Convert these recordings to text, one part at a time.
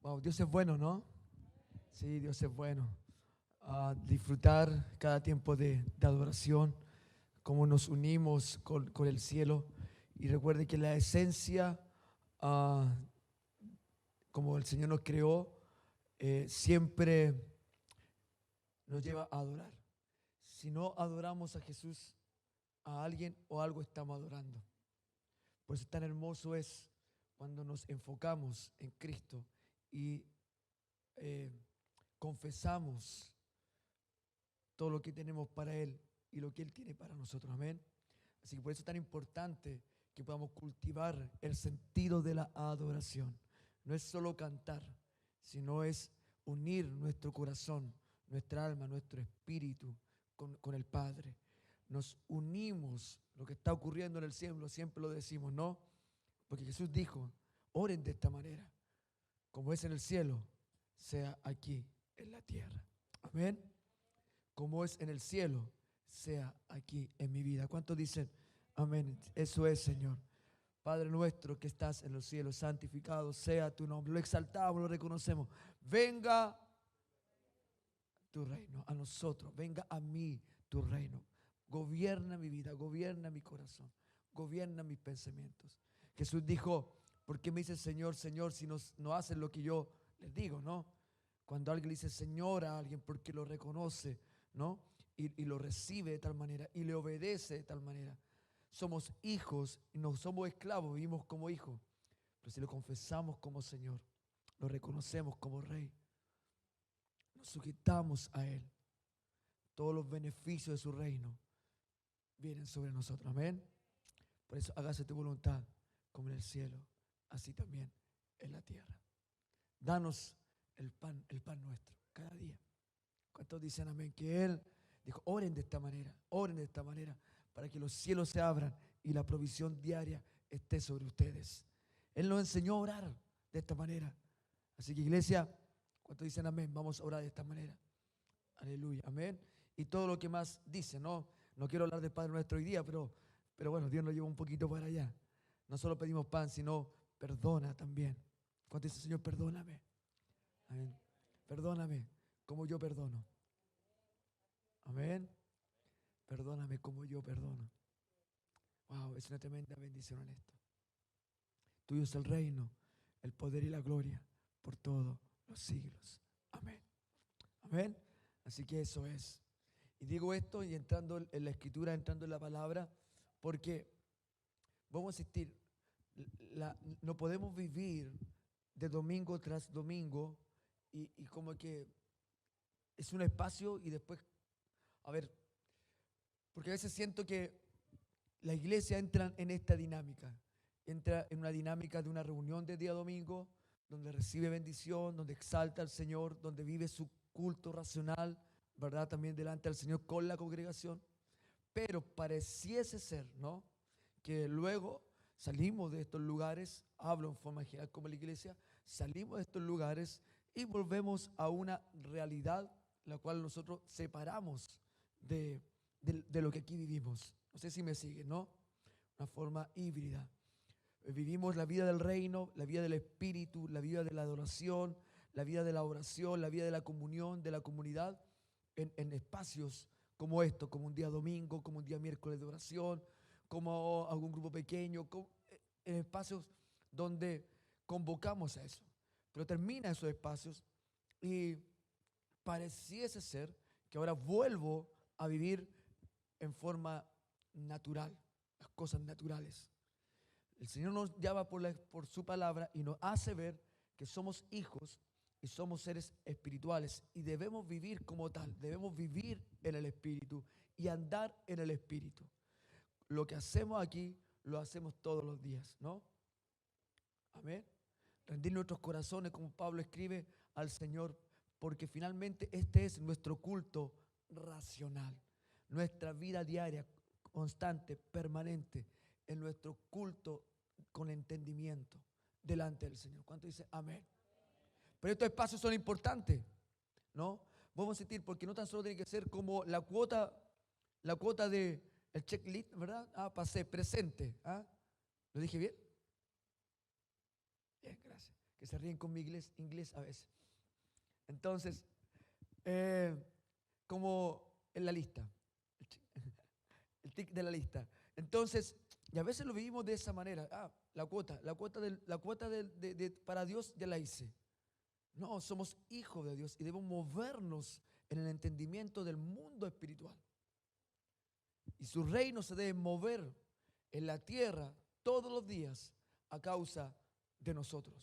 Wow, Dios es bueno, ¿no? Sí, Dios es bueno. Disfrutar cada tiempo de adoración, cómo nos unimos con el cielo. Y recuerde que la esencia, ah, como el Señor nos creó, siempre nos lleva a adorar. Si no adoramos a Jesús, a alguien o algo estamos adorando. Por eso tan hermoso es cuando nos enfocamos en Cristo y eh, confesamos todo lo que tenemos para Él y lo que Él tiene para nosotros. Amén. Así que por eso es tan importante que podamos cultivar el sentido de la adoración. No es solo cantar, sino es unir nuestro corazón, nuestra alma, nuestro espíritu con el Padre. Nos unimos. Lo que está ocurriendo en el cielo, siempre lo decimos, ¿no? Porque Jesús dijo, oren de esta manera, como es en el cielo, sea aquí en la tierra. Amén. Como es en el cielo, sea aquí en mi vida. ¿Cuántos dicen amén? Eso es, Señor. Padre nuestro que estás en los cielos, santificado sea tu nombre. Lo exaltamos, lo reconocemos. Venga tu reino a nosotros. Venga a mí tu reino. Gobierna mi vida, gobierna mi corazón, gobierna mis pensamientos. Jesús dijo, ¿por qué me dice Señor, Señor, si no hacen lo que yo les digo, no? Cuando alguien le dice Señor a alguien porque lo reconoce, ¿no? Y lo recibe de tal manera y le obedece de tal manera. Somos hijos y no somos esclavos, vivimos como hijos. Pero si lo confesamos como Señor, lo reconocemos como Rey, nos sujetamos a Él, todos los beneficios de su reino vienen sobre nosotros. Amén. Por eso hágase tu voluntad como en el cielo, así también en la tierra. Danos el pan nuestro cada día. ¿Cuántos dicen amén? Que Él dijo, oren de esta manera, para que los cielos se abran y la provisión diaria esté sobre ustedes. Él nos enseñó a orar de esta manera. Así que iglesia, ¿cuántos dicen amén? Vamos a orar de esta manera. Aleluya, amén. Y todo lo que más dice, ¿no? No quiero hablar del Padre Nuestro hoy día, pero bueno, Dios nos lleva un poquito para allá. No solo pedimos pan, sino perdona también. ¿Cuántos dicen, Señor, perdóname? Amén. Perdóname como yo perdono. Amén. Perdóname como yo perdono. Wow, es una tremenda bendición en esto. Tuyo es el reino, el poder y la gloria por todos los siglos. Amén. Amén. Así que eso es. Y digo esto y entrando en la escritura, entrando en la palabra, porque vamos a insistir, no podemos vivir de domingo tras domingo y como que es un espacio y después, a ver, porque a veces siento que la iglesia entra en esta dinámica, entra en una dinámica de una reunión de día domingo, donde recibe bendición, donde exalta al Señor, donde vive su culto racional, ¿verdad? También delante del Señor con la congregación. Pero pareciese ser, ¿no? Que luego salimos de estos lugares, hablo en forma general como la iglesia, salimos de estos lugares y volvemos a una realidad la cual nosotros separamos de lo que aquí vivimos. No sé si me siguen, ¿no? Una forma híbrida. Vivimos la vida del reino, la vida del espíritu, la vida de la adoración, la vida de la oración, la vida de la comunión, de la comunidad, en espacios como esto, como un día domingo, como un día miércoles de oración, como algún grupo pequeño, en espacios donde convocamos a eso. Pero termina esos espacios y pareciese ser que ahora vuelvo a vivir en forma natural, las cosas naturales. El Señor nos llama por su palabra y nos hace ver que somos hijos y somos seres espirituales y debemos vivir como tal, debemos vivir en el espíritu y andar en el espíritu. Lo que hacemos aquí lo hacemos todos los días, ¿no? Amén. Rendir nuestros corazones, como Pablo escribe, al Señor, porque finalmente este es nuestro culto racional, nuestra vida diaria, constante, permanente, en nuestro culto con entendimiento delante del Señor. ¿Cuánto dice amén? Pero estos espacios son importantes, ¿no? Vamos a sentir, porque no tan solo tiene que ser como la cuota de el checklist, ¿verdad? Pasé, presente. ¿Ah? ¿Lo dije bien? Bien, gracias. que se ríen con mi inglés a veces. Entonces, como en la lista, el tic de la lista. Entonces, y a veces lo vivimos de esa manera. La cuota para Dios ya la hice. No, somos hijos de Dios y debemos movernos en el entendimiento del mundo espiritual. Y su reino se debe mover en la tierra todos los días a causa de nosotros,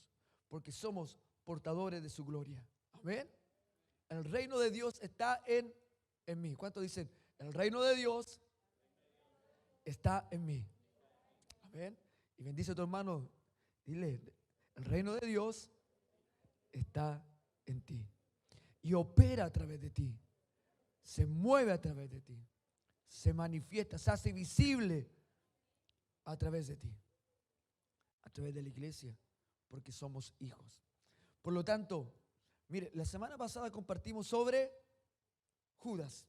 porque somos portadores de su gloria. Amén. El reino de Dios está en mí. ¿Cuántos dicen? El reino de Dios está en mí. Amén. Y bendice a tu hermano. Dile, el reino de Dios está en ti. Y opera a través de ti. Se mueve a través de ti. Se manifiesta, se hace visible a través de ti. A través de la iglesia. Porque somos hijos. Por lo tanto, mire, la semana pasada compartimos sobre Judas.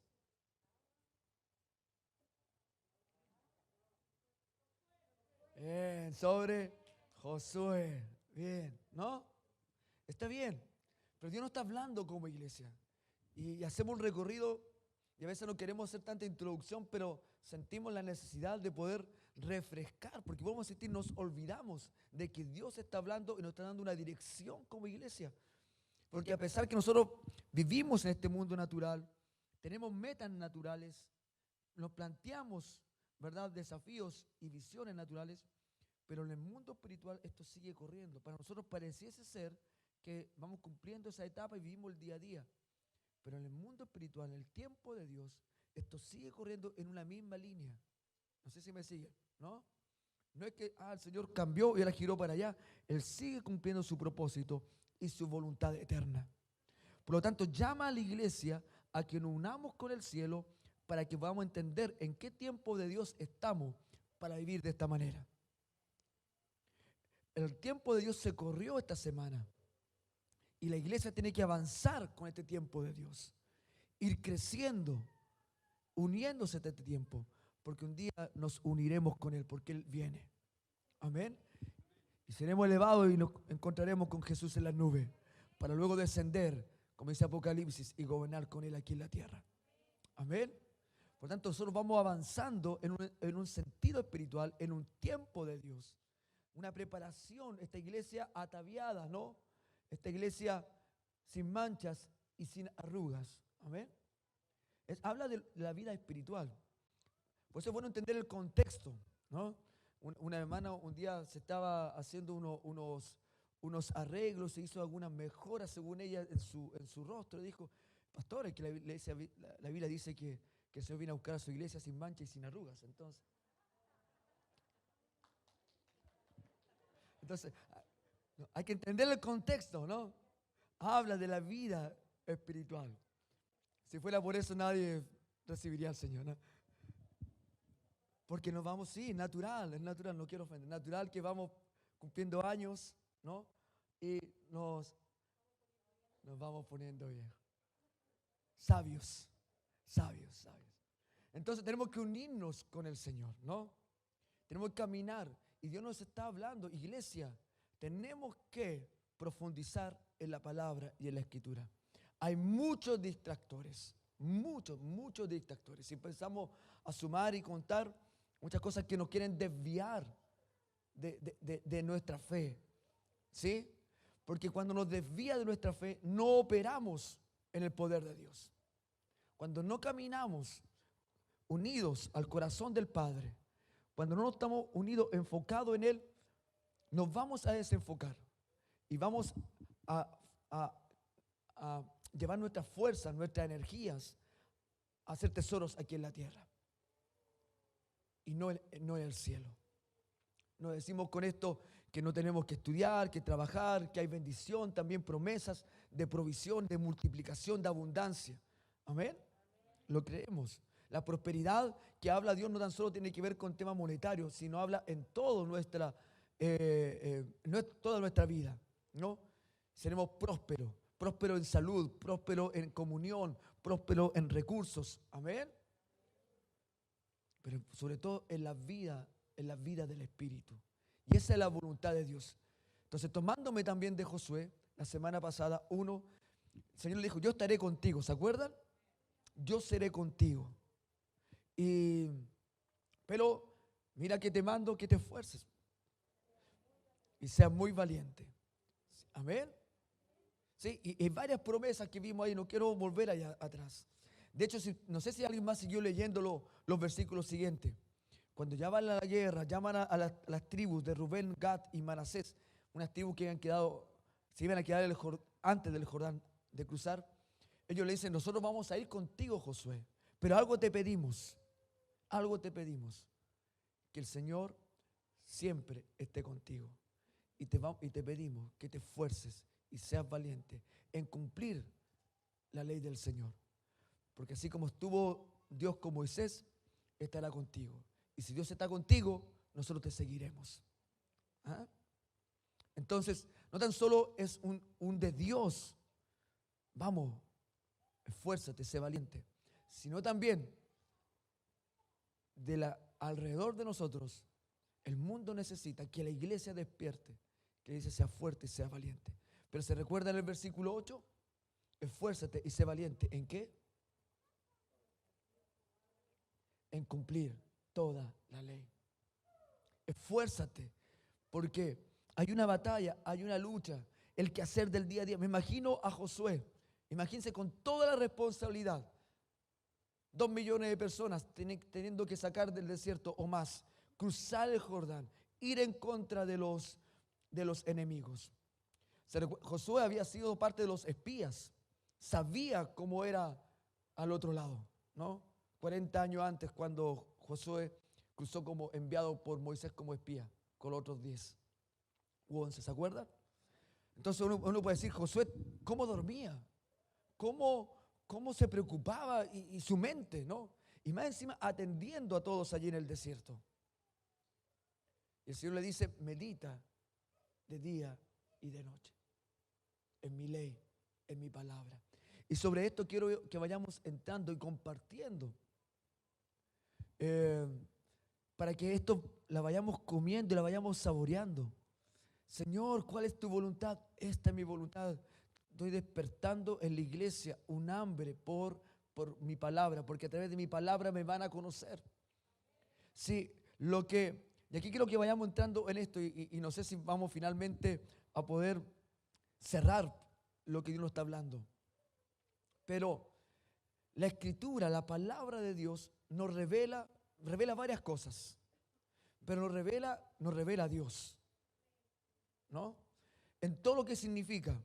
Bien, sobre Josué. Bien, ¿no? Está bien. Pero Dios no está hablando como iglesia. Y hacemos un recorrido y a veces no queremos hacer tanta introducción, pero sentimos la necesidad de poder refrescar, porque podemos sentir, nos olvidamos de que Dios está hablando y nos está dando una dirección como iglesia. Porque a pesar que nosotros vivimos en este mundo natural, tenemos metas naturales, nos planteamos, ¿verdad?, desafíos y visiones naturales, pero en el mundo espiritual esto sigue corriendo. Para nosotros pareciese ser que vamos cumpliendo esa etapa y vivimos el día a día. Pero en el mundo espiritual, en el tiempo de Dios, esto sigue corriendo en una misma línea. No sé si me siguen, ¿no? No es que el Señor cambió y ahora giró para allá. Él sigue cumpliendo su propósito y su voluntad eterna. Por lo tanto, llama a la iglesia a que nos unamos con el cielo para que podamos entender en qué tiempo de Dios estamos para vivir de esta manera. El tiempo de Dios se corrió esta semana. Y la iglesia tiene que avanzar con este tiempo de Dios. Ir creciendo, uniéndose a este tiempo. Porque un día nos uniremos con Él, porque Él viene. Amén. Y seremos elevados y nos encontraremos con Jesús en las nubes. Para luego descender, como dice Apocalipsis, y gobernar con Él aquí en la tierra. Amén. Por tanto, nosotros vamos avanzando en un sentido espiritual, en un tiempo de Dios. Una preparación, esta iglesia ataviada, ¿no? Esta iglesia sin manchas y sin arrugas. Amén. Habla de la vida espiritual. Por eso es bueno entender el contexto, ¿no? Una hermana un día se estaba haciendo unos arreglos, se hizo algunas mejoras según ella en su rostro. Y dijo, pastor, es que la Biblia dice que el Señor viene a buscar a su iglesia sin manchas y sin arrugas. Entonces hay que entender el contexto, ¿no? Habla de la vida espiritual. Si fuera por eso nadie recibiría al Señor, ¿no? Porque nos vamos, sí, es natural, no quiero ofender, natural que vamos cumpliendo años, ¿no? Y nos vamos poniendo viejos. Sabios. Entonces tenemos que unirnos con el Señor, ¿no? Tenemos que caminar. Y Dios nos está hablando, iglesia, tenemos que profundizar en la palabra y en la escritura. Hay muchos distractores, muchos distractores. Si empezamos a sumar y contar muchas cosas que nos quieren desviar de nuestra fe, ¿sí? Porque cuando nos desvía de nuestra fe, no operamos en el poder de Dios. Cuando no caminamos unidos al corazón del Padre, cuando no estamos unidos, enfocados en Él, nos vamos a desenfocar y vamos a llevar nuestras fuerzas, nuestras energías a hacer tesoros aquí en la tierra y no en el cielo. Nos decimos con esto que no tenemos que estudiar, que trabajar, que hay bendición, también promesas de provisión, de multiplicación, de abundancia. Amén. Lo creemos. La prosperidad que habla Dios no tan solo tiene que ver con temas monetarios, sino habla en toda nuestra vida, ¿no? Seremos prósperos en salud, prósperos en comunión, prósperos en recursos. Amén. Pero sobre todo en la vida del Espíritu. Y esa es la voluntad de Dios. Entonces, tomándome también de Josué, la semana pasada, el Señor le dijo, yo estaré contigo, ¿se acuerdan? Yo seré contigo. Pero mira que te mando que te esfuerces y seas muy valiente. Amén. Sí, y hay varias promesas que vimos ahí, no quiero volver allá atrás. De hecho, no sé si alguien más siguió leyendo los versículos siguientes. Cuando ya van a la guerra, llaman a las tribus de Rubén, Gad y Manasés, unas tribus que se iban a quedar antes del Jordán de cruzar. Ellos le dicen, nosotros vamos a ir contigo, Josué, pero algo te pedimos, que el Señor siempre esté contigo. Y te pedimos que te esfuerces y seas valiente en cumplir la ley del Señor. Porque así como estuvo Dios con Moisés, estará contigo. Y si Dios está contigo, nosotros te seguiremos. ¿Ah? Entonces, no tan solo es un de Dios, vamos, esfuérzate, sé valiente, sino también alrededor de nosotros, el mundo necesita que la iglesia despierte, que dice sea fuerte y sea valiente. Pero se recuerda en el versículo 8, esfuérzate y sé valiente. ¿En qué? En cumplir toda la ley. Esfuérzate, porque hay una batalla, hay una lucha, el quehacer del día a día. Me imagino a Josué, imagínense con toda la responsabilidad, 2 millones de personas teniendo que sacar del desierto o más, cruzar el Jordán, ir en contra de los enemigos. Josué había sido parte de los espías, sabía cómo era al otro lado, ¿no? 40 años antes, cuando Josué cruzó como enviado por Moisés como espía, con los otros 10 u 11, ¿se acuerdan? Entonces uno puede decir, Josué, ¿cómo dormía? ¿Cómo se preocupaba y su mente, ¿no? Y más encima atendiendo a todos allí en el desierto. Y el Señor le dice, medita de día y de noche en mi ley, en mi palabra. Y sobre esto quiero que vayamos entrando y compartiendo para que esto la vayamos comiendo y la vayamos saboreando. Señor, ¿cuál es tu voluntad? Esta es mi voluntad. Estoy despertando en la iglesia un hambre por mi palabra, porque a través de mi palabra me van a conocer. Sí, y aquí quiero que vayamos entrando en esto y no sé si vamos finalmente a poder cerrar lo que Dios nos está hablando. Pero la escritura, la palabra de Dios nos revela varias cosas, pero nos revela a Dios, ¿no? En todo lo que significa,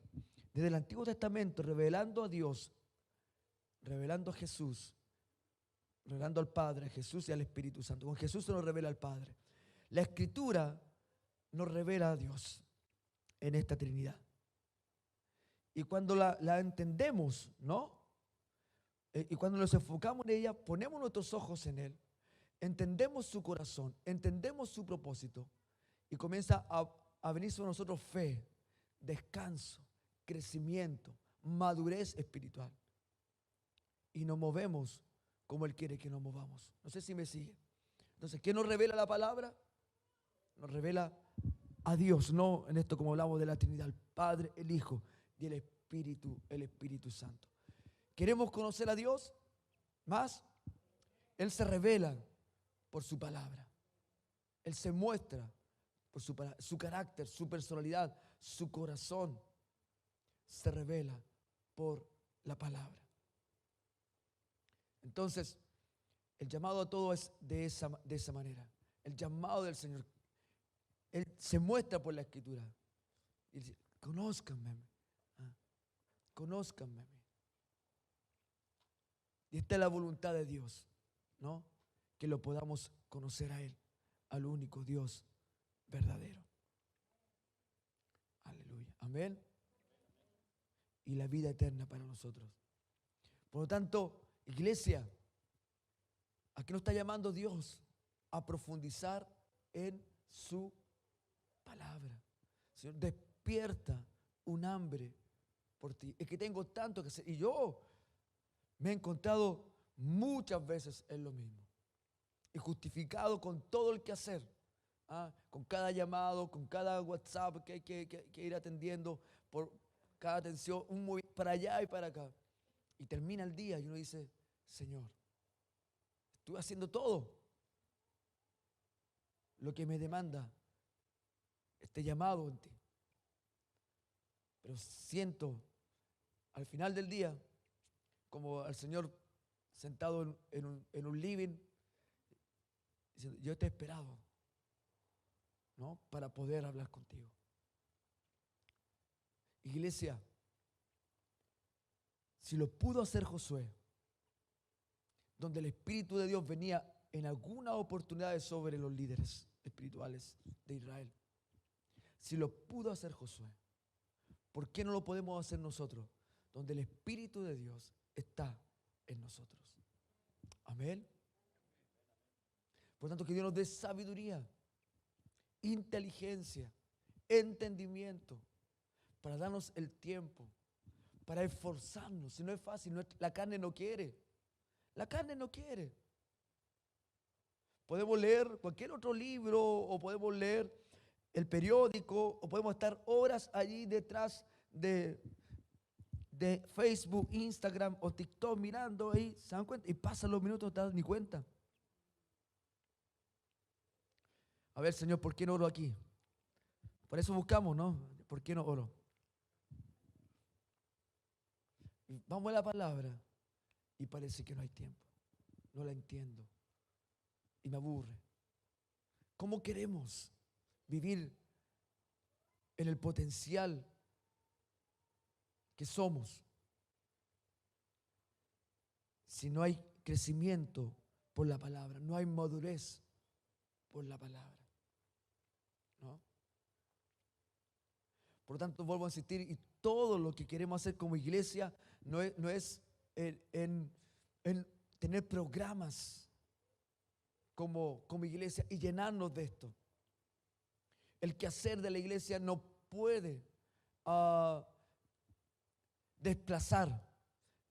desde el Antiguo Testamento, revelando a Dios, revelando a Jesús, revelando al Padre, a Jesús y al Espíritu Santo. Con Jesús se nos revela al Padre. La Escritura nos revela a Dios en esta Trinidad. Y cuando la entendemos, ¿no? Y cuando nos enfocamos en ella, ponemos nuestros ojos en Él, entendemos su corazón, entendemos su propósito y comienza a venir sobre nosotros fe, descanso, crecimiento, madurez espiritual. Y nos movemos como Él quiere que nos movamos. No sé si me siguen. Entonces, ¿qué nos revela la palabra? Nos revela a Dios, no en esto como hablamos de la Trinidad, el Padre, el Hijo y el Espíritu Santo. ¿Queremos conocer a Dios más? Él se revela por su palabra. Él se muestra por su carácter, su personalidad, su corazón. Se revela por la palabra. Entonces, el llamado a todo es de esa manera. El llamado del Señor. Él se muestra por la Escritura. Y dice, conózcanme. Conózcanme a mí. Y esta es la voluntad de Dios, ¿no? Que lo podamos conocer a Él, al único Dios verdadero. Aleluya. Amén. Y la vida eterna para nosotros. Por lo tanto, iglesia, aquí nos está llamando Dios a profundizar en su palabra. Señor, despierta un hambre por ti. Es que tengo tanto que hacer. Y yo me he encontrado muchas veces en lo mismo. Y justificado con todo el que hacer. Con cada llamado, con cada WhatsApp que hay que ir atendiendo, por cada atención, para allá y para acá. Y termina el día y uno dice, Señor, estuve haciendo todo lo que me demanda este llamado en ti. Pero siento al final del día como al Señor sentado en un living, diciendo, yo te he esperado, ¿no? Para poder hablar contigo. Iglesia, si lo pudo hacer Josué, donde el Espíritu de Dios venía en algunas oportunidades sobre los líderes espirituales de Israel, si lo pudo hacer Josué, ¿por qué no lo podemos hacer nosotros? Donde el Espíritu de Dios está en nosotros. Amén. Por tanto, que Dios nos dé sabiduría, inteligencia, entendimiento, para darnos el tiempo, para esforzarnos. Si no es fácil, la carne no quiere. La carne no quiere. Podemos leer cualquier otro libro, o podemos leer el periódico, o podemos estar horas allí detrás de Facebook, Instagram o TikTok mirando ahí, ¿se dan cuenta? Y pasan los minutos, no te das ni cuenta. A ver, Señor, ¿por qué no oro aquí? Por eso buscamos, ¿no? ¿Por qué no oro? Vamos a la palabra y parece que no hay tiempo. No la entiendo y me aburre. ¿Cómo queremos vivir en el potencial que somos si no hay crecimiento por la palabra, no hay madurez por la palabra, ¿no? Por lo tanto, vuelvo a insistir, y todo lo que queremos hacer como iglesia no es en tener programas como iglesia y llenarnos de esto. El quehacer de la iglesia no puede desplazar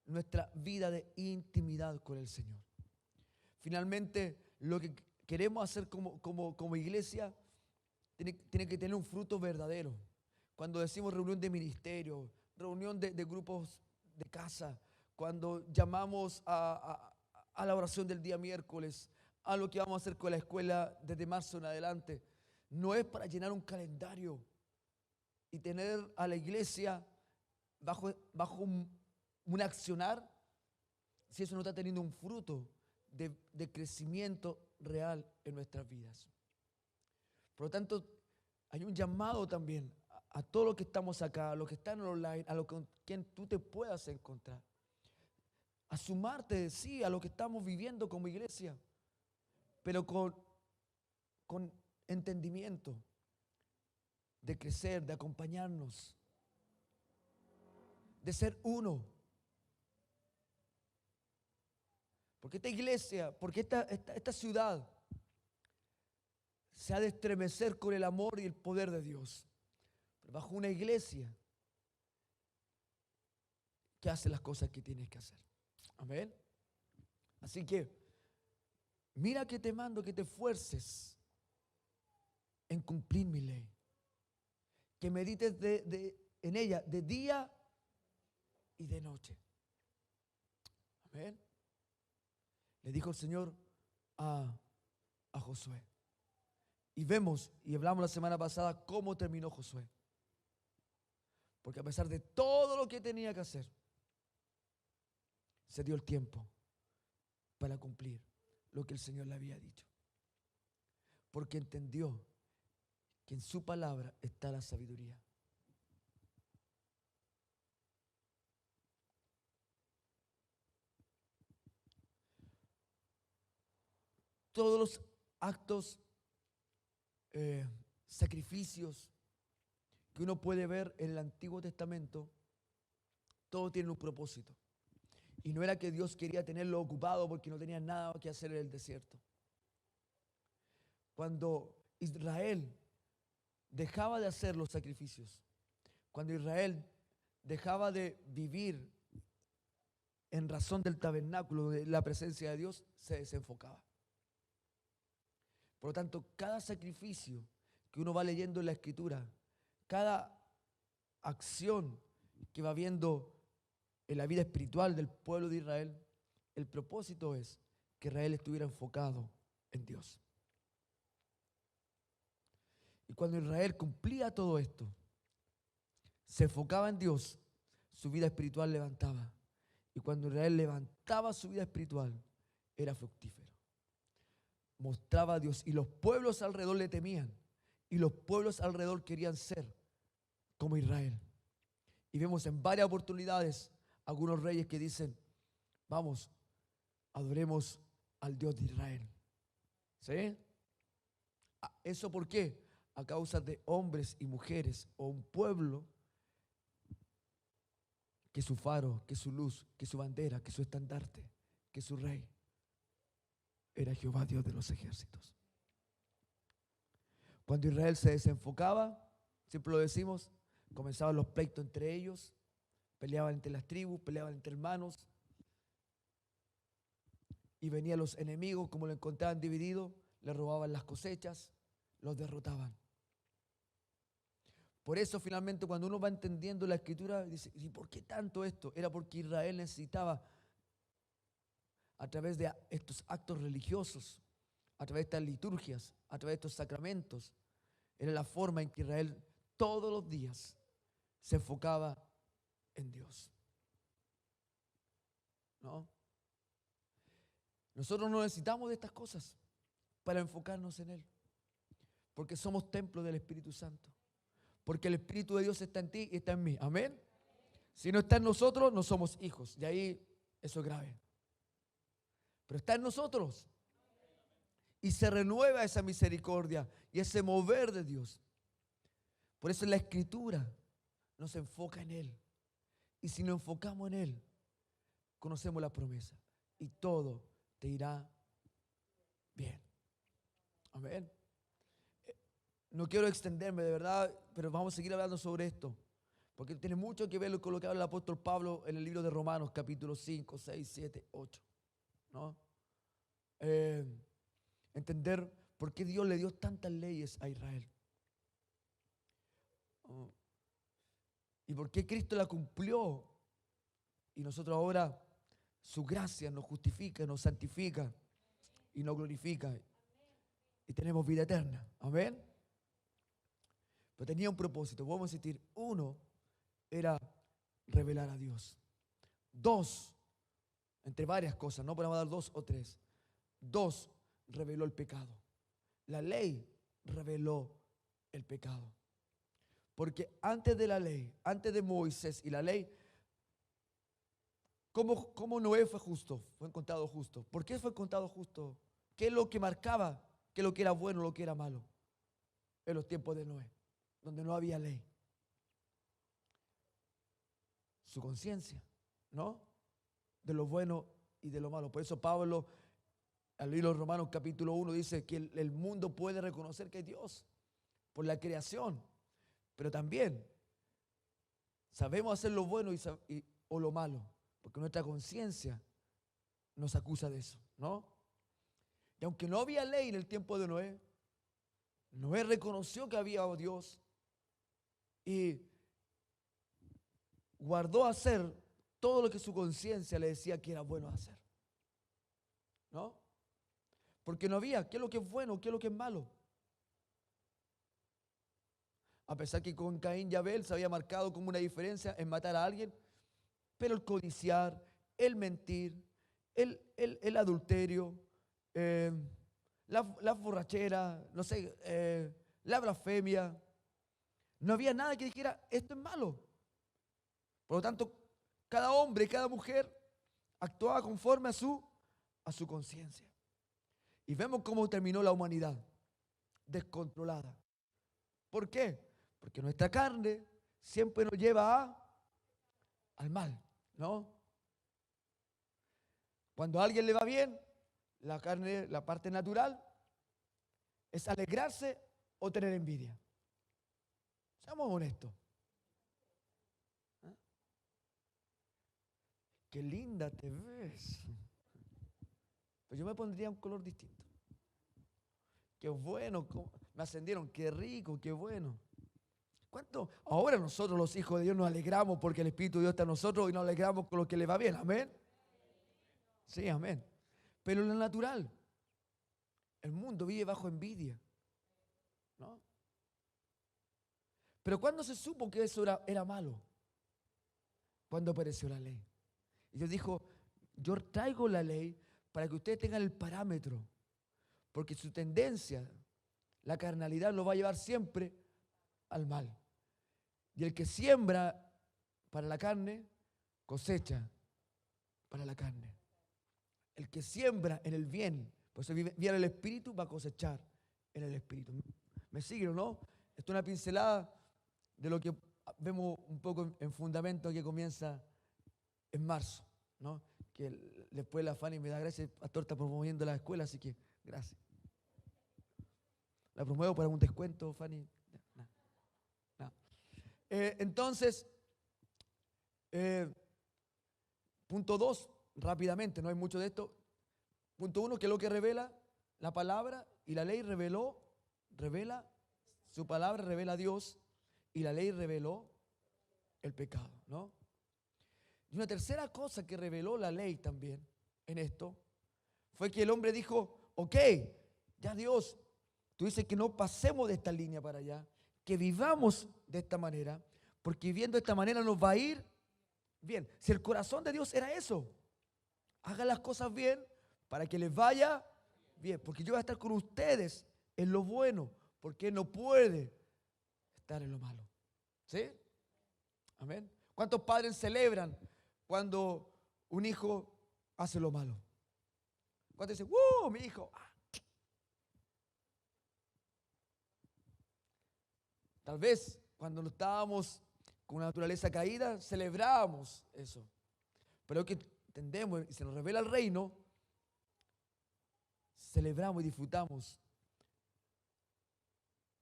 nuestra vida de intimidad con el Señor. Finalmente, lo que queremos hacer como iglesia tiene que tener un fruto verdadero. Cuando decimos reunión de ministerio, reunión de grupos de casa, cuando llamamos a la oración del día miércoles, a lo que vamos a hacer con la escuela desde marzo en adelante, no es para llenar un calendario y tener a la iglesia bajo un accionar, si eso no está teniendo un fruto de crecimiento real en nuestras vidas. Por lo tanto, hay un llamado también a todos los que estamos acá, a los que están online, a los con quien tú te puedas encontrar, a sumarte, sí, a lo que estamos viviendo como iglesia, pero con entendimiento, de crecer, de acompañarnos, de ser uno. Porque esta iglesia, porque esta ciudad se ha de estremecer con el amor y el poder de Dios. Pero bajo una iglesia que hace las cosas que tienes que hacer. Amén. Así que, mira que te mando que te esfuerces en cumplir mi ley. Que medites en ella de día y de noche. Amén. Le dijo el Señor a Josué. Y vemos, y hablamos la semana pasada, cómo terminó Josué. Porque a pesar de todo lo que tenía que hacer, se dio el tiempo para cumplir lo que el Señor le había dicho. Porque entendió que en su palabra está la sabiduría. Todos los actos, sacrificios que uno puede ver en el Antiguo Testamento, todo tiene un propósito. Y no era que Dios quería tenerlo ocupado porque no tenía nada que hacer en el desierto. Cuando Israel dejaba de hacer los sacrificios, cuando Israel dejaba de vivir en razón del tabernáculo, de la presencia de Dios, se desenfocaba. Por lo tanto, cada sacrificio que uno va leyendo en la Escritura, cada acción que va viendo en la vida espiritual del pueblo de Israel, el propósito es que Israel estuviera enfocado en Dios. Y cuando Israel cumplía todo esto, se enfocaba en Dios, su vida espiritual levantaba. Y cuando Israel levantaba su vida espiritual, era fructífero. Mostraba a Dios y los pueblos alrededor le temían. Y los pueblos alrededor querían ser como Israel. Y vemos en varias oportunidades algunos reyes que dicen, vamos, adoremos al Dios de Israel. ¿Sí? ¿Eso por qué? A causa de hombres y mujeres o un pueblo que su faro, que su luz, que su bandera, que su estandarte, que su rey era Jehová Dios de los ejércitos. Cuando Israel se desenfocaba, siempre lo decimos, comenzaban los pleitos entre ellos, peleaban entre las tribus, peleaban entre hermanos, y venían los enemigos, como lo encontraban dividido, le robaban las cosechas, los derrotaban. Por eso finalmente cuando uno va entendiendo la Escritura, dice, ¿y por qué tanto esto? Era porque Israel necesitaba, a través de estos actos religiosos, a través de estas liturgias, a través de estos sacramentos, era la forma en que Israel todos los días se enfocaba en Dios. ¿No? Nosotros no necesitamos de estas cosas para enfocarnos en Él, porque somos templo del Espíritu Santo, porque el Espíritu de Dios está en ti y está en mí. Amén. Si no está en nosotros, no somos hijos. De ahí eso es grave. Pero está en nosotros. Y se renueva esa misericordia y ese mover de Dios. Por eso en la Escritura nos enfoca en Él. Y si nos enfocamos en Él, conocemos la promesa. Y todo te irá bien. Amén. No quiero extenderme de verdad, pero vamos a seguir hablando sobre esto. Porque tiene mucho que ver con lo que habla el apóstol Pablo en el libro de Romanos, capítulo 5, 6, 7, 8. ¿No? Entender por qué Dios le dio tantas leyes a Israel. Y por qué Cristo la cumplió. Y nosotros ahora, su gracia nos justifica, nos santifica y nos glorifica. Y tenemos vida eterna. Amén. Pero tenía un propósito. Vamos a insistir. Uno era revelar a Dios. Dos, entre varias cosas, no podemos dar dos o tres. Dos, reveló el pecado. La ley reveló el pecado. Porque antes de la ley, antes de Moisés y la ley, ¿cómo Noé fue justo? Fue encontrado justo. ¿Por qué fue encontrado justo? ¿Qué es lo que marcaba? ¿Qué es lo que era bueno, lo que era malo? En los tiempos de Noé, donde no había ley. Su conciencia, ¿no? De lo bueno y de lo malo. Por eso Pablo, al libro de Romanos capítulo 1, dice que el mundo puede reconocer que es Dios por la creación. Pero también sabemos hacer lo bueno o lo malo, porque nuestra conciencia nos acusa de eso, ¿no? Y aunque no había ley en el tiempo de Noé, Noé reconoció que había Dios y guardó hacer todo lo que su conciencia le decía que era bueno hacer, ¿no? Porque no había qué es lo que es bueno, qué es lo que es malo. A pesar que con Caín y Abel se había marcado como una diferencia en matar a alguien, pero el codiciar, el mentir, el adulterio, la borrachera, no sé, la blasfemia, no había nada que dijera esto es malo. Por lo tanto, cada hombre y cada mujer actuaba conforme a su conciencia. Y vemos cómo terminó la humanidad, descontrolada. ¿Por qué? Porque nuestra carne siempre nos lleva al mal, ¿no? Cuando a alguien le va bien, la carne, la parte natural, es alegrarse o tener envidia. Seamos honestos. ¿Ah? Qué linda te ves. Pues yo me pondría un color distinto. qué bueno, me ascendieron, qué rico, qué bueno. ¿Cuánto? Ahora nosotros los hijos de Dios nos alegramos porque el Espíritu de Dios está en nosotros y nos alegramos con lo que le va bien. Amén. Sí, amén. Pero en lo natural, el mundo vive bajo envidia, ¿no? Pero ¿cuándo se supo que eso era malo? Cuando apareció la ley. Y Dios dijo, yo traigo la ley para que ustedes tengan el parámetro, porque su tendencia, la carnalidad, lo va a llevar siempre al mal. Y el que siembra para la carne, cosecha para la carne. El que siembra en el bien, por eso vive en el Espíritu, va a cosechar en el Espíritu. ¿Me siguen o no? Esto es una pincelada de lo que vemos un poco en fundamento que comienza en marzo, ¿no? Que después la Fanny me da gracias, el pastor está promoviendo la escuela, así que gracias. La promuevo para un descuento, Fanny. No, no. Entonces, punto 2, rápidamente, no hay mucho de esto. Punto 1, que es lo que revela la palabra y la ley revela su palabra, revela a Dios y la ley reveló el pecado, ¿no? Y una tercera cosa que reveló la ley también en esto fue que el hombre dijo, ok, ya Dios, tú dices que no pasemos de esta línea para allá, que vivamos de esta manera, porque viviendo de esta manera nos va a ir bien. Si el corazón de Dios era eso, hagan las cosas bien para que les vaya bien, porque yo voy a estar con ustedes en lo bueno, porque Él no puede estar en lo malo. ¿Sí? Amén. ¿Cuántos padres celebran cuando un hijo hace lo malo? ¿Cuántos dicen, ¡wow, mi hijo! Tal vez cuando no estábamos con una naturaleza caída, celebrábamos eso. Pero que entendemos y se nos revela el reino, celebramos y disfrutamos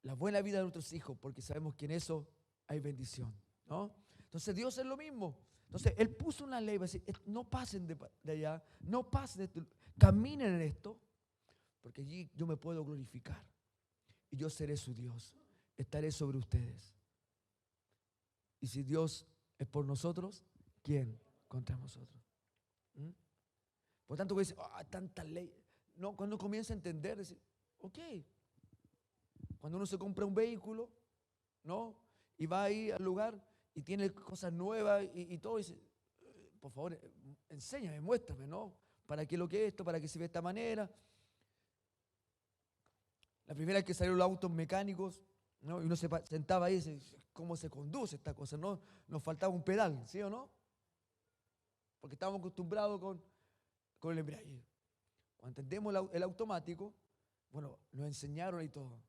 la buena vida de nuestros hijos, porque sabemos que en eso hay bendición, ¿no? Entonces Dios es lo mismo. Entonces Él puso una ley, va a decir, no pasen de allá, no pasen de esto, caminen en esto, porque allí yo me puedo glorificar y yo seré su Dios, estaré sobre ustedes. Y si Dios es por nosotros, ¿quién contra nosotros? ¿Mm? Por tanto, dice, tanta ley. No, cuando comienza a entender, decir, ok, cuando uno se compra un vehículo, ¿no? Y va ahí al lugar y tiene cosas nuevas y todo, y dice, por favor, enséñame, muéstrame, ¿no? ¿Para qué lo que es esto? ¿Para qué se ve de esta manera? La primera vez que salieron los autos mecánicos, ¿no? Y uno se sentaba ahí y dice, ¿cómo se conduce esta cosa? ¿No? Nos faltaba un pedal, ¿sí o no? Porque estábamos acostumbrados con el embrague. Cuando entendemos el automático, bueno, nos enseñaron y todo.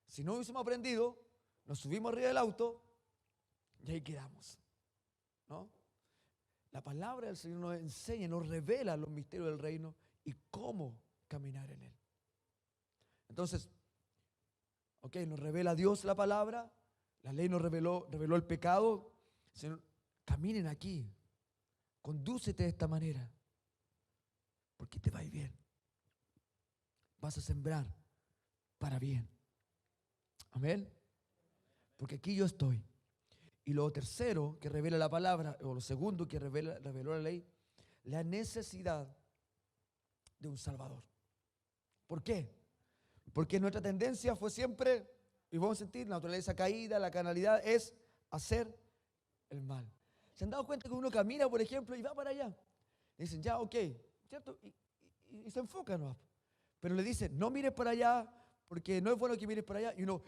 Si no hubiésemos aprendido, nos subimos arriba del auto y ahí quedamos, ¿no? La palabra del Señor nos enseña, nos revela los misterios del reino y cómo caminar en él. Entonces, ok, nos revela Dios la palabra, la ley nos reveló el pecado. Señor, caminen aquí, condúcete de esta manera, porque te va a ir bien. Vas a sembrar para bien. Amén. Porque aquí yo estoy. Y lo tercero que revela la palabra, o lo segundo que reveló la ley, la necesidad de un Salvador. ¿Por qué? Porque nuestra tendencia fue siempre, y vamos a sentir, la naturaleza caída, la carnalidad, es hacer el mal. ¿Se han dado cuenta que uno camina, por ejemplo, y va para allá? Le dicen, ya, ok, ¿cierto? Y se enfoca, ¿no? Pero le dicen, no mires para allá, porque no es bueno que mires para allá. Y uno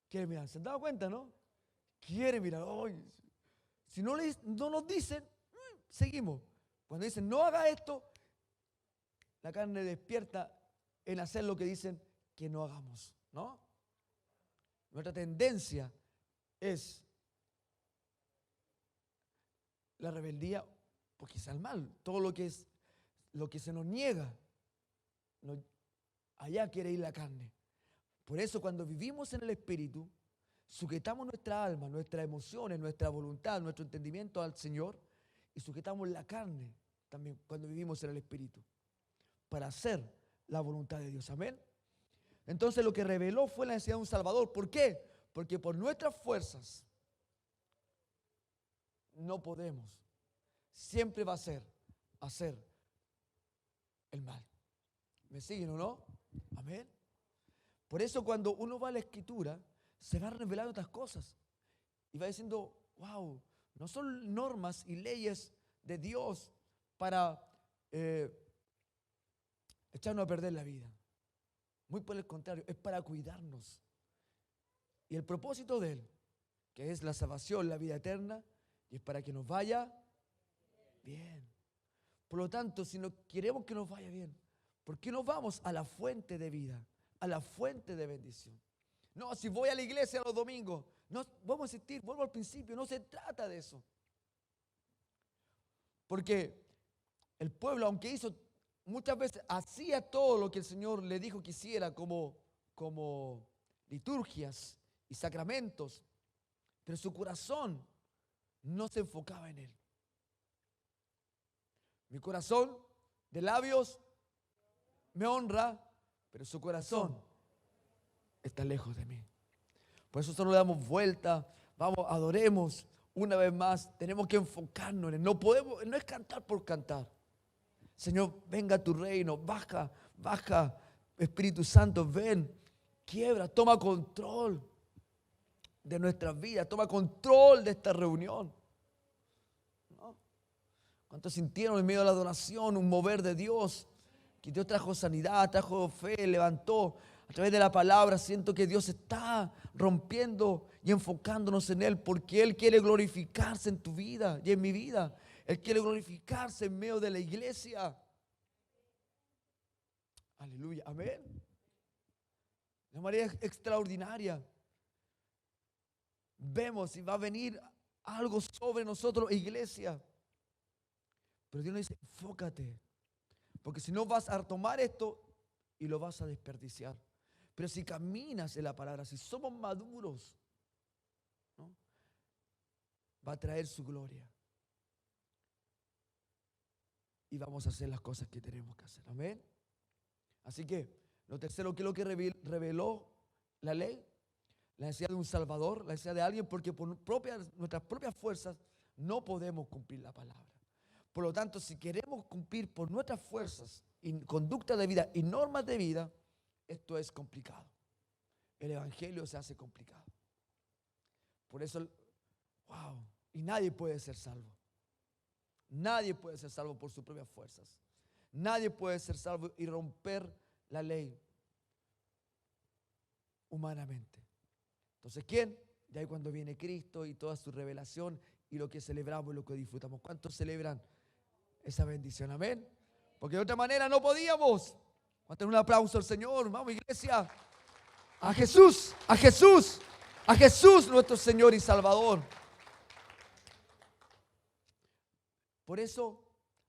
quiere mirar. ¿Se han dado cuenta, no? Quiere mirar. Ay, si no nos dicen, seguimos. Cuando dicen, no haga esto, la carne despierta en hacer lo que dicen que no hagamos, ¿no? Nuestra tendencia es la rebeldía, pues quizá el mal. Todo lo que se nos niega, allá quiere ir la carne. Por eso cuando vivimos en el Espíritu, sujetamos nuestra alma, nuestras emociones, nuestra voluntad, nuestro entendimiento al Señor y sujetamos la carne también cuando vivimos en el Espíritu para hacer la voluntad de Dios. Amén. Entonces lo que reveló fue la necesidad de un Salvador. ¿Por qué? Porque por nuestras fuerzas no podemos. Siempre va a ser hacer el mal. ¿Me siguen o no? Amén. Por eso cuando uno va a la Escritura, se va revelando otras cosas. Y va diciendo, wow, no son normas y leyes de Dios para echarnos a perder la vida. Muy por el contrario, es para cuidarnos. Y el propósito de Él, que es la salvación, la vida eterna, y es para que nos vaya bien. Por lo tanto, si no queremos que nos vaya bien, ¿por qué no vamos a la fuente de vida, a la fuente de bendición? No, si voy a la iglesia los domingos, no, vamos a insistir, vuelvo al principio, no se trata de eso. Porque el pueblo, aunque hizo muchas veces, hacía todo lo que el Señor le dijo que hiciera, como liturgias y sacramentos, pero su corazón no se enfocaba en Él. Mi corazón de labios me honra, pero su corazón está lejos de mí. Por eso solo le damos vuelta, vamos, adoremos una vez más. Tenemos que enfocarnos en Él. No podemos, no es cantar por cantar. Señor, venga a tu reino, baja, Espíritu Santo, ven, quiebra, toma control de nuestras vidas, toma control de esta reunión. ¿No? ¿Cuántos sintieron en medio de la adoración un mover de Dios? Que Dios trajo sanidad, trajo fe, levantó. A través de la palabra siento que Dios está rompiendo y enfocándonos en Él, porque Él quiere glorificarse en tu vida y en mi vida. Él quiere glorificarse en medio de la iglesia. Aleluya, amén. De manera extraordinaria. Vemos y va a venir algo sobre nosotros, iglesia. Pero Dios nos dice, enfócate. Porque si no vas a tomar esto y lo vas a desperdiciar. Pero si caminas en la palabra, si somos maduros, ¿no? Va a traer su gloria. Y vamos a hacer las cosas que tenemos que hacer. Amén. Así que, lo tercero, ¿qué es lo que reveló la ley? La necesidad de un Salvador, la necesidad de alguien, porque por nuestras propias fuerzas no podemos cumplir la palabra. Por lo tanto, si queremos cumplir por nuestras fuerzas y conducta de vida y normas de vida, esto es complicado. El evangelio se hace complicado. Por eso, wow, y nadie puede ser salvo. Nadie puede ser salvo por sus propias fuerzas. Nadie puede ser salvo y romper la ley humanamente. Entonces, ¿quién? De ahí cuando viene Cristo y toda su revelación y lo que celebramos y lo que disfrutamos. ¿Cuántos celebran esa bendición? Amén. Porque de otra manera no podíamos. Vamos a tener un aplauso al Señor. Vamos, iglesia. A Jesús, a Jesús, a Jesús nuestro Señor y Salvador. Por eso,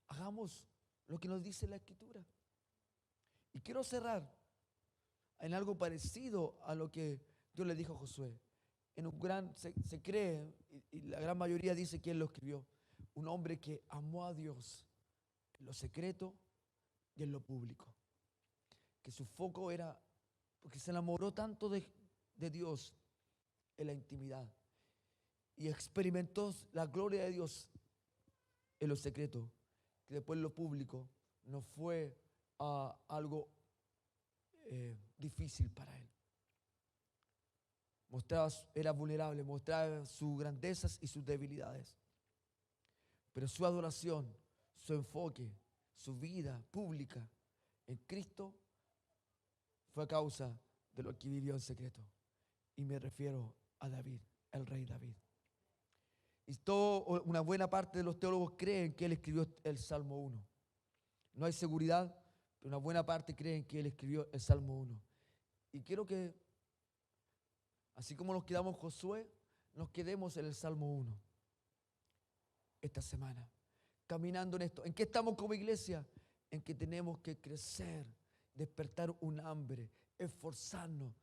hagamos lo que nos dice la Escritura. Y quiero cerrar en algo parecido a lo que Dios le dijo a Josué. Se cree, y la gran mayoría dice que él lo escribió, un hombre que amó a Dios en lo secreto y en lo público. Que su foco era, porque se enamoró tanto de Dios en la intimidad y experimentó la gloria de Dios en lo secreto, que después en lo público no fue algo difícil para él. Era vulnerable, mostraba sus grandezas y sus debilidades. Pero su adoración, su enfoque, su vida pública en Cristo fue a causa de lo que vivió en secreto. Y me refiero a David, el rey David. Y una buena parte de los teólogos creen que él escribió el Salmo 1. No hay seguridad, pero una buena parte creen que él escribió el Salmo 1. Y quiero que, así como nos quedamos Josué, nos quedemos en el Salmo 1 esta semana, caminando en esto. ¿En qué estamos como iglesia? En que tenemos que crecer, despertar un hambre, esforzarnos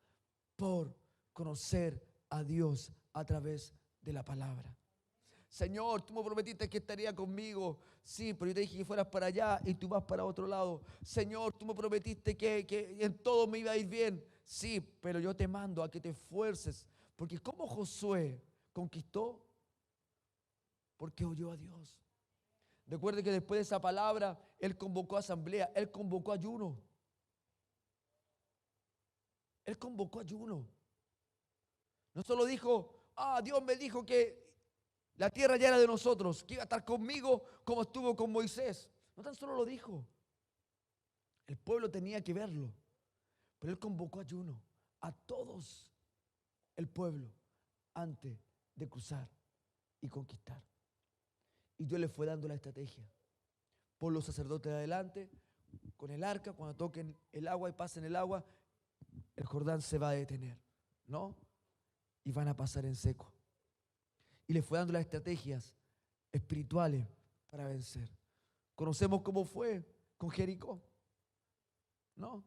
por conocer a Dios a través de la palabra. Señor, tú me prometiste que estaría conmigo. Sí, pero yo te dije que fueras para allá y tú vas para otro lado. Señor, tú me prometiste que en todo me iba a ir bien. Sí, pero yo te mando a que te esfuerces. Porque como Josué conquistó, porque oyó a Dios. Recuerde que después de esa palabra, él convocó asamblea, él convocó ayuno. Él convocó ayuno. No solo dijo, Dios me dijo que la tierra ya era de nosotros, que iba a estar conmigo como estuvo con Moisés. No tan solo lo dijo. El pueblo tenía que verlo. Pero él convocó ayuno a todos el pueblo antes de cruzar y conquistar. Y Dios le fue dando la estrategia. Por los sacerdotes de adelante, con el arca, cuando toquen el agua y pasen el agua, el Jordán se va a detener, ¿no? Y van a pasar en seco. Y le fue dando las estrategias espirituales para vencer. Conocemos cómo fue con Jericó, ¿no?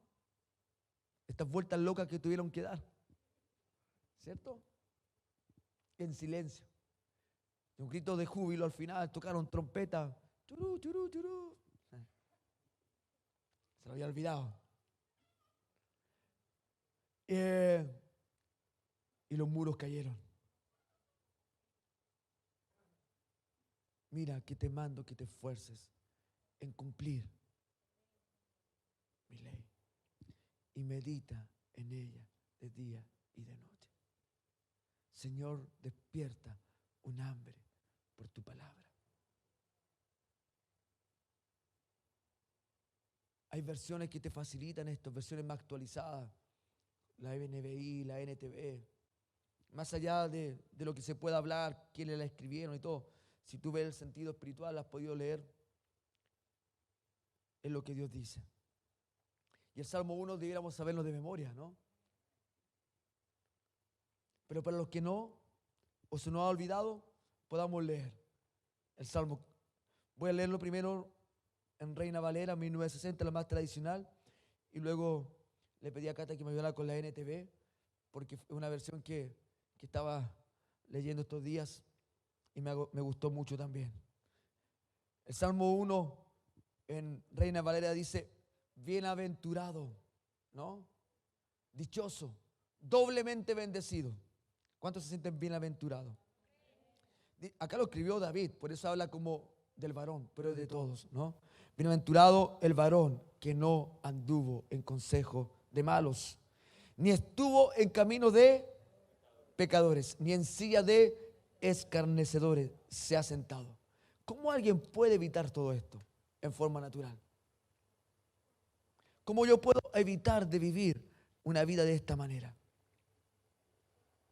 Estas vueltas locas que tuvieron que dar, ¿cierto? En silencio. Un grito de júbilo al final, tocaron trompeta. Churú, churú, churú. Se lo había olvidado. Y los muros cayeron. Mira que te mando que te esfuerces en cumplir mi ley y medita en ella de día y de noche. Señor, despierta un hambre por tu palabra. Hay versiones que te facilitan esto, versiones más actualizadas, la NBI, la NTV, más allá de lo que se pueda hablar, quiénes la escribieron y todo. Si tú ves el sentido espiritual, la has podido leer, es lo que Dios dice. Y el Salmo 1 debiéramos saberlo de memoria, ¿no? Pero para los que no, o se nos ha olvidado, podamos leer el Salmo. Voy a leerlo primero en Reina Valera, 1960, la más tradicional, y luego le pedí a Cata que me ayudara con la NTV, porque es una versión que estaba leyendo estos días y me gustó mucho también. El Salmo 1 en Reina Valera dice, bienaventurado, ¿no? Dichoso, doblemente bendecido. ¿Cuántos se sienten bienaventurados? Acá lo escribió David, por eso habla como del varón, pero es de todos, ¿no? Bienaventurado el varón que no anduvo en consejo de malos, ni estuvo en camino de pecadores, ni en silla de escarnecedores se ha sentado. ¿Cómo alguien puede evitar todo esto en forma natural? ¿Cómo yo puedo evitar de vivir una vida de esta manera?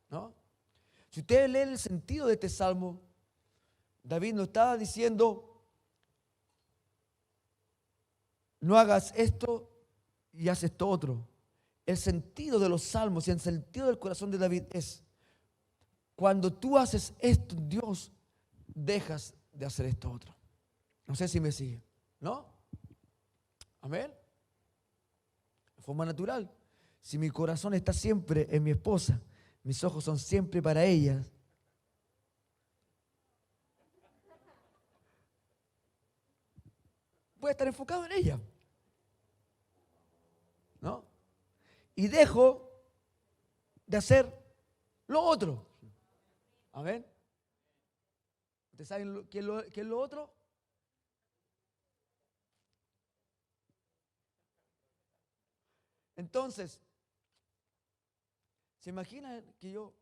¿No? Si ustedes leen el sentido de este salmo, David nos estaba diciendo, no hagas esto y haz esto otro. El sentido de los salmos y el sentido del corazón de David es, cuando tú haces esto, Dios, dejas de hacer esto otro. No sé si me sigue, ¿no? Amén. De forma natural. Si mi corazón está siempre en mi esposa, mis ojos son siempre para ella, voy a estar enfocado en ella, ¿no? Y dejo de hacer lo otro. Amén. ¿Ustedes saben qué es lo otro? Entonces, ¿se imaginan que yo,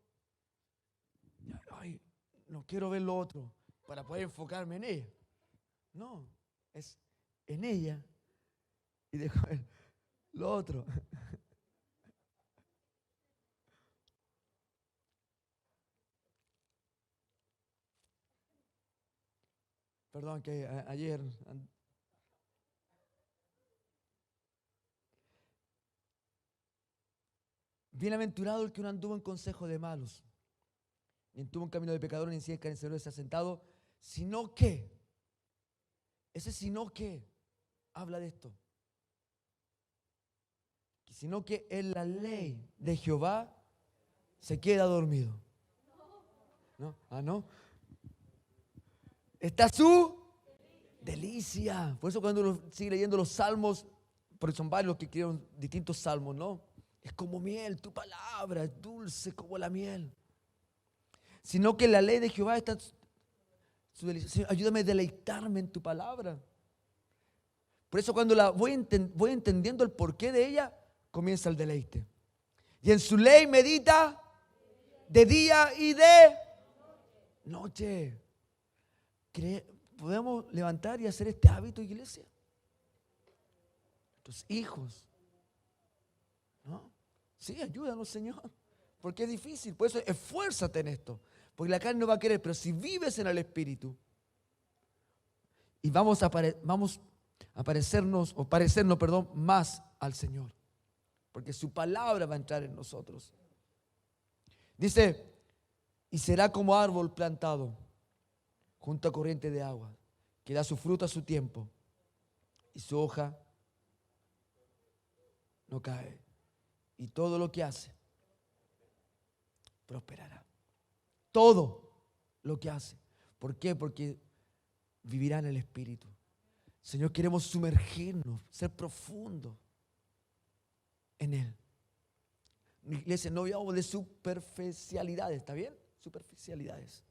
ay, no quiero ver lo otro para poder enfocarme en ella? No, es en ella y dejo ver lo otro. Perdón que ayer bienaventurado el que no anduvo en consejo de malos, ni anduvo en camino de pecadores, ni en silla de escarnecedores se ha sentado, sino que, ese sino que habla de esto, sino que en la ley de Jehová se queda dormido. ¿No? ¿No? está su delicia. Por eso cuando uno sigue leyendo los salmos, porque son varios los que escribieron distintos salmos, ¿no? Es como miel, tu palabra es dulce como la miel. Sino que la ley de Jehová está su delicia. Señor, ayúdame a deleitarme en tu palabra. Por eso cuando voy entendiendo el porqué de ella, comienza el deleite. Y en su ley medita de día y de noche. ¿Podemos levantar y hacer este hábito, iglesia? Tus hijos, ¿no? Sí, ayúdanos, Señor. Porque es difícil. Por eso esfuérzate en esto. Porque la carne no va a querer. Pero si vives en el Espíritu, y vamos a parecernos más al Señor. Porque su palabra va a entrar en nosotros. Dice, y será como árbol plantado junto a corriente de agua, que da su fruto a su tiempo, y su hoja no cae. Y todo lo que hace, prosperará. Todo lo que hace. ¿Por qué? Porque vivirá en el Espíritu. Señor, queremos sumergirnos, ser profundos en Él. Iglesia, no hablamos de superficialidades, ¿está bien? Superficialidades.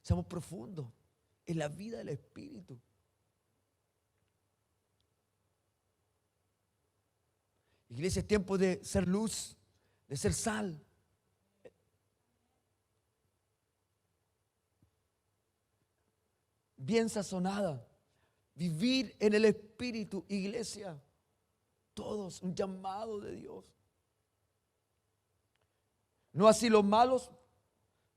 Seamos profundos en la vida del Espíritu. Iglesia, es tiempo de ser luz, de ser sal. Bien sazonada. Vivir en el Espíritu, iglesia. Todos, un llamado de Dios. No así los malos,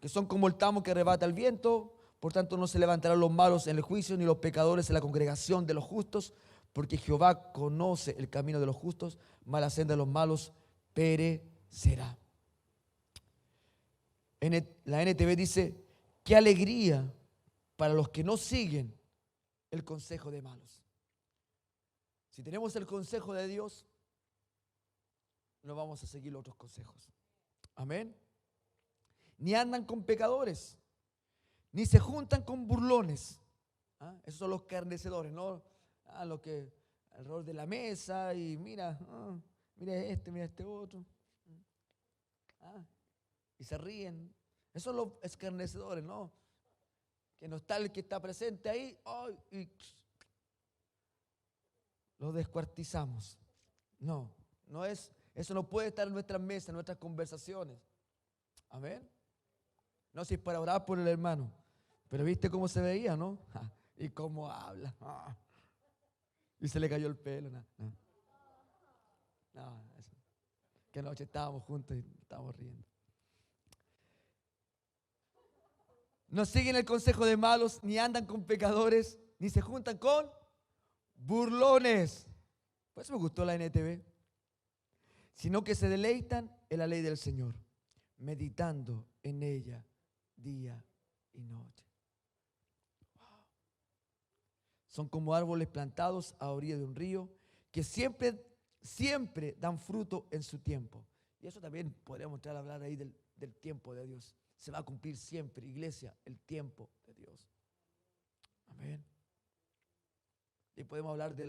que son como el tamo que arrebata el viento. Por tanto, no se levantarán los malos en el juicio, ni los pecadores en la congregación de los justos, porque Jehová conoce el camino de los justos, mas la senda de los malos perecerá. La NTV dice, qué alegría para los que no siguen el consejo de malos. Si tenemos el consejo de Dios, no vamos a seguir los otros consejos. Amén. Ni andan con pecadores, ni se juntan con burlones. Esos son los escarnecedores, ¿no? Los que alrededor de la mesa y mira este otro. Y se ríen. Esos son los escarnecedores, ¿no? Que no está el que está presente ahí, y lo descuartizamos. No es, eso no puede estar en nuestras mesas, en nuestras conversaciones. Amén. No, si es para orar por el hermano. Pero viste cómo se veía, ¿no? Y cómo habla. Y se le cayó el pelo. No, eso. Que anoche estábamos juntos y estábamos riendo. No siguen el consejo de malos, ni andan con pecadores, ni se juntan con burlones. Por eso me gustó la NTV. Sino que se deleitan en la ley del Señor, meditando en ella día y noche. Wow. Son como árboles plantados a orilla de un río, que siempre dan fruto en su tiempo. Y eso también podríamos entrar a hablar ahí del tiempo de Dios. Se va a cumplir siempre, iglesia, el tiempo de Dios. Amén. Y podemos hablar de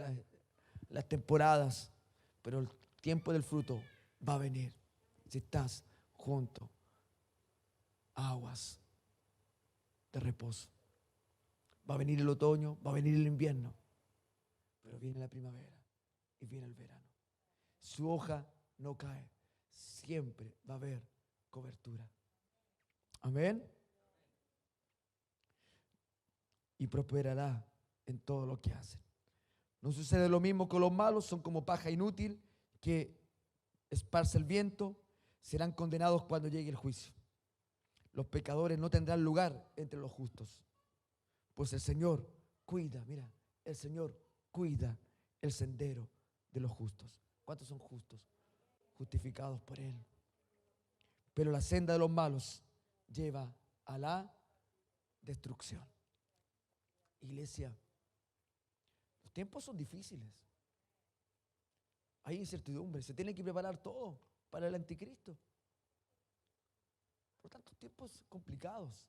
las temporadas, pero el tiempo del fruto va a venir si estás junto a aguas de reposo. Va a venir el otoño, va a venir el invierno, pero viene la primavera y viene el verano. Su hoja no cae, siempre va a haber cobertura. Amén. Y prosperará en todo lo que hace. No sucede lo mismo con los malos, son como paja inútil que esparce el viento, serán condenados cuando llegue el juicio. Los pecadores no tendrán lugar entre los justos, pues el Señor cuida, mira, el Señor cuida el sendero de los justos. ¿Cuántos son justos? Justificados por Él. Pero la senda de los malos lleva a la destrucción. Iglesia, los tiempos son difíciles. Hay incertidumbre, se tiene que preparar todo para el anticristo. Por tanto, tiempos complicados.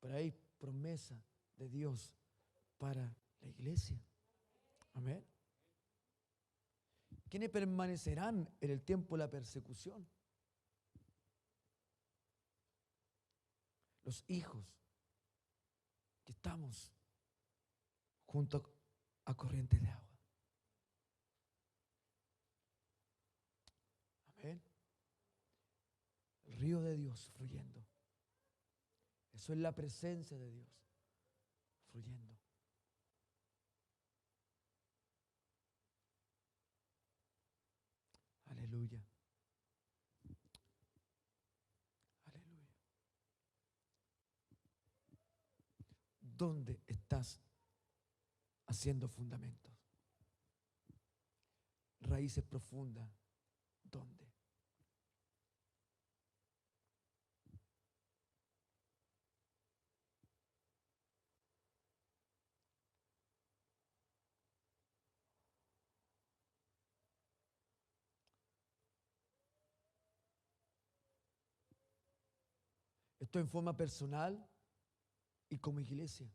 Pero hay promesa de Dios para la iglesia. Amén. ¿Quiénes permanecerán en el tiempo de la persecución? Los hijos que estamos junto a corrientes de agua. Amén. El río de Dios fluyendo. Eso es la presencia de Dios fluyendo. Aleluya. Aleluya. ¿Dónde estás haciendo fundamentos? Raíces profundas. ¿Dónde? Esto en forma personal y como iglesia.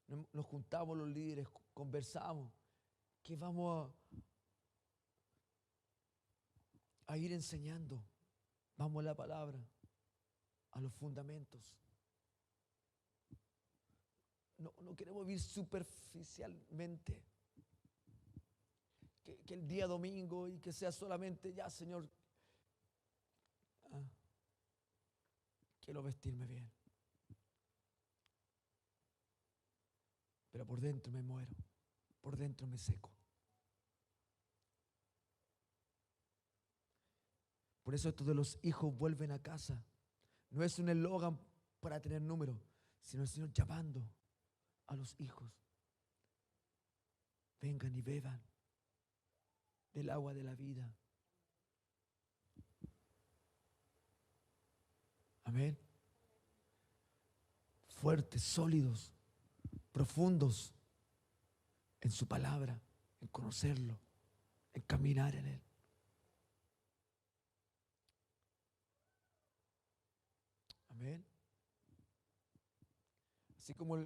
Nos juntamos los líderes, conversamos, que vamos a ir enseñando. Vamos a la palabra, a los fundamentos. No queremos vivir superficialmente. Que el día domingo y que sea solamente, ya Señor, quiero vestirme bien. Pero por dentro me muero, por dentro me seco. Por eso esto de los hijos vuelven a casa. No es un eslogan para tener número, sino el Señor llamando a los hijos. Vengan y beban del agua de la vida. Amén. Fuertes, sólidos, profundos en su palabra, en conocerlo, en caminar en él. Amén. Así como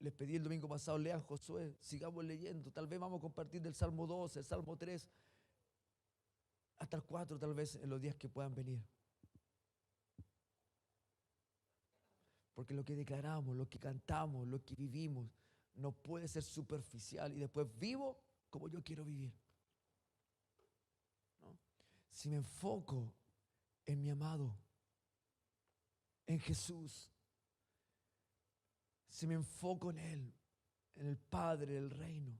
les pedí el domingo pasado, lean Josué, sigamos leyendo. Tal vez vamos a compartir del Salmo 12, el Salmo 3, hasta el 4 tal vez en los días que puedan venir. Porque lo que declaramos, lo que cantamos, lo que vivimos, no puede ser superficial y después vivo como yo quiero vivir. ¿No? Si me enfoco en mi amado, en Jesús, si me enfoco en Él, en el Padre del reino,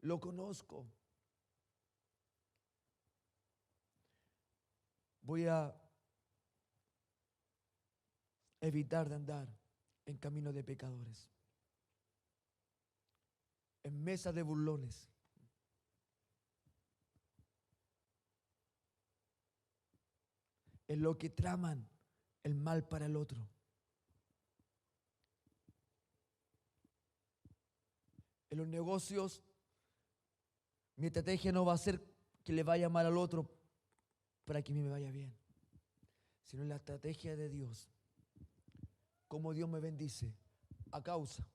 lo conozco, voy a evitar de andar en camino de pecadores, en mesa de burlones, en lo que traman el mal para el otro. En los negocios, mi estrategia no va a ser que le vaya mal al otro para que a mí me vaya bien, sino en la estrategia de Dios. Cómo Dios me bendice a causa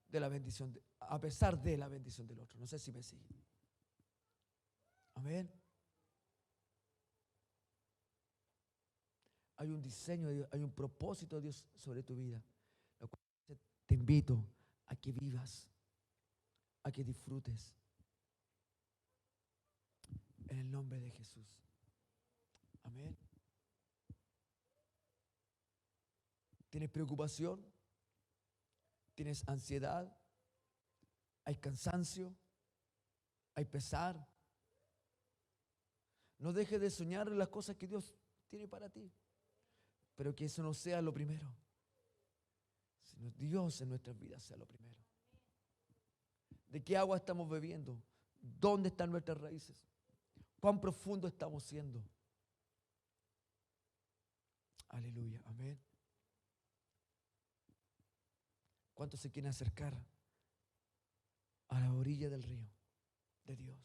de la bendición, a pesar de la bendición del otro. No sé si me siguen. Amén. Hay un diseño de Dios, hay un propósito de Dios sobre tu vida. Lo cual te invito a que vivas, a que disfrutes. En el nombre de Jesús. Amén. ¿Tienes preocupación? ¿Tienes ansiedad? ¿Hay cansancio? ¿Hay pesar? No dejes de soñar las cosas que Dios tiene para ti. Pero que eso no sea lo primero. Sino Dios en nuestras vidas sea lo primero. ¿De qué agua estamos bebiendo? ¿Dónde están nuestras raíces? ¿Cuán profundo estamos siendo? Aleluya, amén. ¿Cuántos se quieren acercar a la orilla del río de Dios?